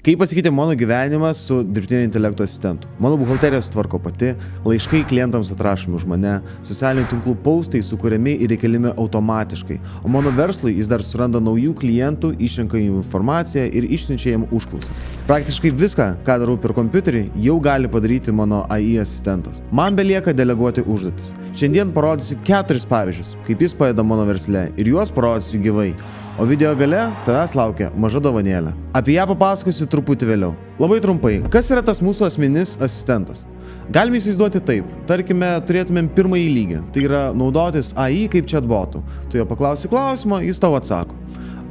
Kaip pasikeitė mano gyvenimas su dirbtinio intelekto asistentu? Mano buhalterija sutvarko pati, laiškai klientams atrašomi už mane, socialinių tinklų postai sukuriami ir įkeliami automatiškai, o mano verslui jis dar suranda naujų klientų, išrenka jų informaciją ir išsiunčia jiem užklausas. Praktiškai viską, ką darau per kompiuterį, jau gali padaryti mano AI asistentas. Man belieka deleguoti užduotis. Šiandien parodysiu 4 pavyzdžius, kaip jis padeda mano versle ir juos parodysiu gyvai. O video gale tavęs laukia maža dovanėlė. Apie ją papasakosiu truputį vėliau. Labai trumpai, kas yra tas mūsų asmeninis asistentas? Galime įsivaizduoti taip, tarkime, turėtumėm pirmąjį lygį, tai yra naudotis AI kaip chatbotų. Tu jo paklausi klausimo, jis tau atsako.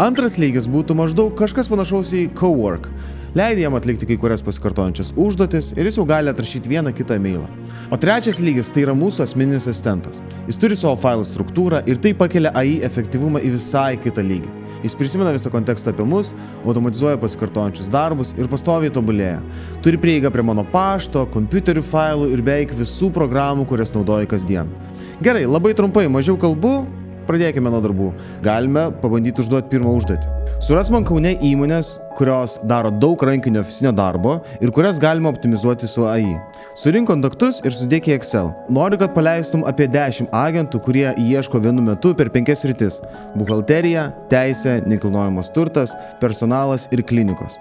Antras lygis būtų maždaug kažkas panašaus į cowork. Leidai jam atlikti kai kurias pasikartojančias užduotis ir jis jau gali atrašyti vieną kitą mailą. O trečias lygis tai yra mūsų asmeninis asistentas. Jis turi savo failų struktūrą ir tai pakelia AI efektyvumą į visai kitą lygį. Jis prisimena visą kontekstą apie mus, automatizuoja pasikartojančius darbus ir pastoviai tobulėja. Turi prieigą prie mano pašto, kompiuterių failų ir beveik visų programų, kurias naudoju kasdien. Gerai, labai trumpai, mažiau kalbų, pradėkime nuo darbų. Galime pabandyti užduoti pirmą užduotį. Suras man Kaune įmonės, kurios daro daug rankinio ofisinio darbo ir kurias galima optimizuoti su AI. Surink kontaktus ir sudėk į Excel. Noriu, kad paleistum apie 10 agentų, kurie ieško vienu metu per 5 sritis. Buhalterija, teisė, nekilnojamas turtas, personalas ir klinikos.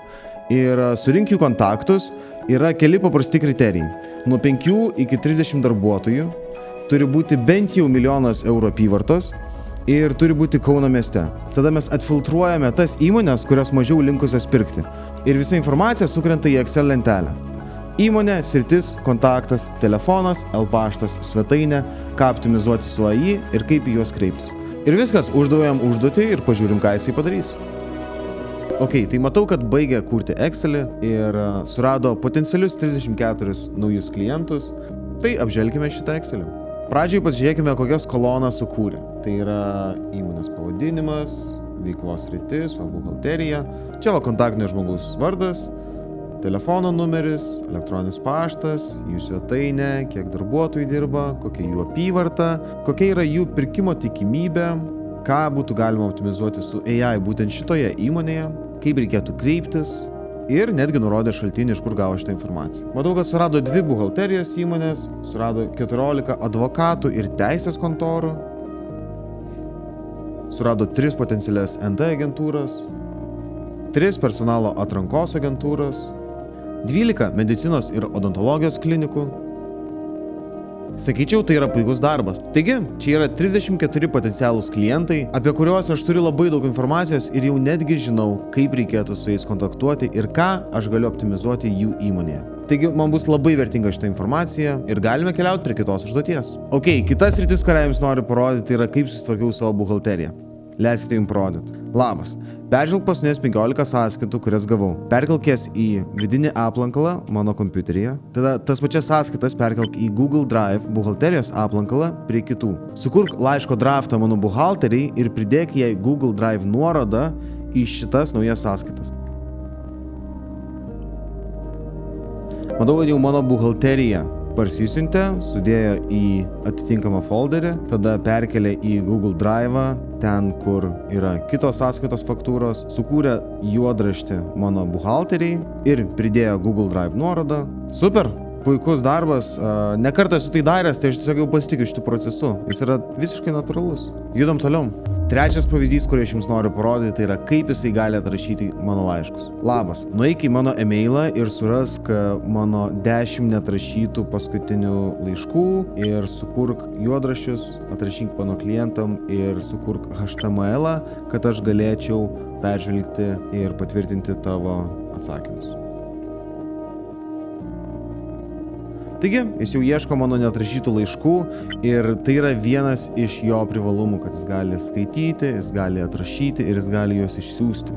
Ir surink jų kontaktus, yra keli paprasti kriterijai. Nuo 5 iki 30 darbuotojų, turi būti bent jau 1 milijonas eurų apyvartos, ir turi būti Kauno mieste. Tada mes atfiltruojame tas įmonės, kurios mažiau linkusios pirkti. Ir visa informacija sukrenta į Excel lentelę. Įmonė, sritis, kontaktas, telefonas, L-paštas, svetainė, ką optimizuoti su AI ir kaip į juos kreiptis. Ir viskas, uždavėm užduotį ir pažiūrim, ką jisai padarys. Ok, tai matau, kad baigė kurti Excelį ir surado potencialius 34 naujus klientus. Tai apžvelkime šitą Excelį. Pradžiai pasižiūrėkime, kokias kolonas sukūrė. Tai yra įmonės pavadinimas, veiklos sritis, buhalterija. Čia va kontaktinio žmogaus vardas, telefono numeris, elektroninis paštas, jų svetainė, kiek darbuotojų dirba, kokia jų apyvarta, kokia yra jų pirkimo tikimybė, ką būtų galima optimizuoti su AI būtent šitoje įmonėje, kaip reikėtų kreiptis. Ir netgi nurodė šaltinį, iš kur gavo šitą informaciją. Matau, kad surado 2 buhalterijos įmonės, surado 14 advokatų ir teisės kontorų, surado 3 potencialias NT agentūras, 3 personalo atrankos agentūras, 12 medicinos ir odontologijos klinikų. Sakyčiau, tai yra puikus darbas. Taigi, čia yra 34 potencialūs klientai, apie kuriuos aš turiu labai daug informacijos ir jau netgi žinau, kaip reikėtų su jais kontaktuoti ir ką aš galiu optimizuoti jų įmonėje. Taigi, man bus labai vertinga šitą informaciją ir galime keliauti prie kitos užduoties. Ok, kitas sritis, kurią jums noriu parodyti, yra kaip susitvarkiau savo buhalteriją. Leiskite jums parodyti. Labas. Peržvelk paskutinės 15 sąskaitų, kurias gavau. Perkelk jas į vidinį aplankalą mano kompiuteryje. Tada tas pačias sąskaitas perkelk į Google Drive buhalterijos aplankalą prie kitų. Sukurk laiško draftą mano buhalteriai ir pridėk jai Google Drive nuorodą į šitas naujas sąskaitas. Matau, kad jau mano buhalterija parsisiuntė, sudėjo į atitinkamą folderį, tada perkelė į Google Drive, ten, kur yra kitos sąskaitos faktūros, sukūrė juodraštį mano buhalteriai ir pridėjo Google Drive nuorodą. Super, puikus darbas, ne kartą esu tai daręs, tai aš tiesiog jau pasitikiu šitų procesų. Jis yra visiškai natūralus. Judam toliau. Trečias pavyzdys, kurį aš jums noriu parodyti, tai yra kaip jisai gali atrašyti mano laiškus. Labas, nueik į mano e-mailą ir surask mano 10 neatrašytų paskutinių laiškų ir sukurk juodraščius, atrašyk mano klientam ir sukurk HTML, kad aš galėčiau peržvelgti ir patvirtinti tavo atsakymus. Taigi, jis jau ieško mano neatrašytų laiškų ir tai yra vienas iš jo privalumų, kad jis gali skaityti, jis gali atrašyti ir jis gali juos išsiųsti.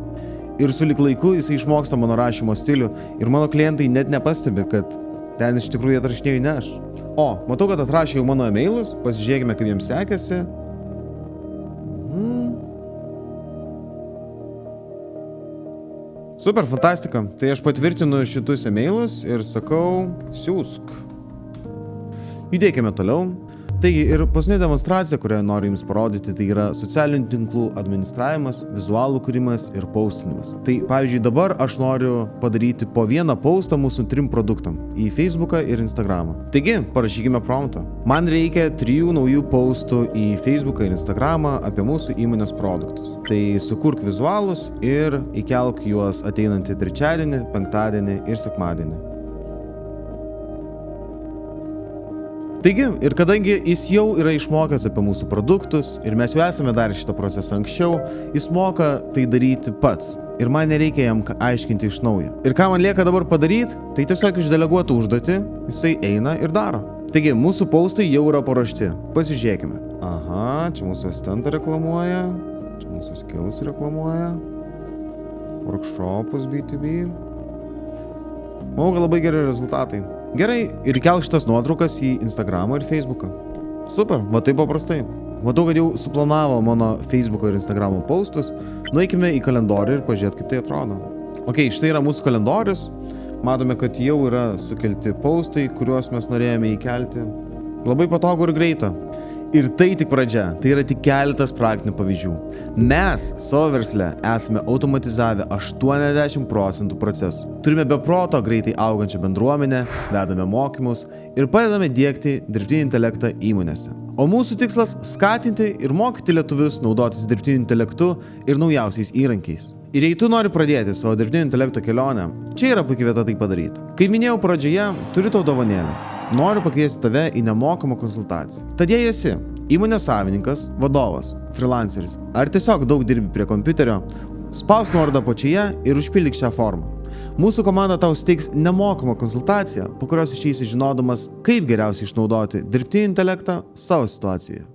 Ir sulig laiku jis išmoksta mano rašymo stilių ir mano klientai net nepastebi, kad ten iš tikrųjų atrašinėjau ne aš. O, matau, kad atrašė jau mano e-mailus, pasižiūrėkime, kaip jiems sekėsi. Super, fantastika. Tai aš patvirtinu šitus e-mailus ir sakau, siūsk. Judėkime toliau. Taigi ir paskutinė demonstracija, kurią noriu jums parodyti, tai yra socialinių tinklų administravimas, vizualų kūrimas ir postinimas. Tai pavyzdžiui, dabar aš noriu padaryti po vieną postą mūsų 3 produktam į Facebooką ir Instagramą. Taigi, parašykime promptą. Man reikia 3 naujų postų į Facebooką ir Instagramą apie mūsų įmonės produktus. Tai sukurk vizualus ir įkelk juos ateinantį trečiadienį, penktadienį ir sekmadienį. Taigi, ir kadangi jis jau yra išmokęs apie mūsų produktus ir mes jau esame darę šitą procesą anksčiau, jis moka tai daryti pats ir man nereikia jam aiškinti iš naujo. Ir ką man lieka dabar padaryti, tai tiesiog išdeleguoti užduotį, jisai eina ir daro. Taigi, mūsų postai jau yra paruošti. Pasižiūrėkime. Aha, čia mūsų asistentą reklamuoja, čia mūsų skills reklamuoja, workshopus B2B. Manau, kad labai geri rezultatai. Gerai, ir kelk šitas nuotraukas į Instagramą ir Facebooką. Super, va taip paprastai. Matau, kad jau suplanavo mano Facebooko ir Instagramo postus. Nueikime į kalendorių ir pažiūrėt, kaip tai atrodo. Ok, štai yra mūsų kalendorius. Matome, kad jau yra sukelti postai, kuriuos mes norėjome įkelti. Labai patogu ir greita. Ir tai tik pradžia, tai yra tik keletas praktinių pavyzdžių. Mes savo versle esame automatizavę 80% procesų. Turime beproto greitai augančią bendruomenę, vedame mokymus ir padedame diegti dirbtinį intelektą įmonėse. O mūsų tikslas – skatinti ir mokyti lietuvius naudotis dirbtiniu intelektu ir naujausiais įrankiais. Ir jei tu nori pradėti savo dirbtinio intelekto kelionę, čia yra puikia vieta tai padaryti. Kaip minėjau pradžioje, turiu tau dovanėlę. Noriu pakviesti tave į nemokamą konsultaciją. Tad jei esi įmonės savininkas, vadovas, freelanceris ar tiesiog daug dirbi prie kompiuterio, spausk nuorodą apačioje ir užpildyk šią formą. Mūsų komanda tau suteiks nemokamą konsultaciją, po kurios išeisi žinodamas, kaip geriausiai išnaudoti dirbtinį intelektą savo situacijoje.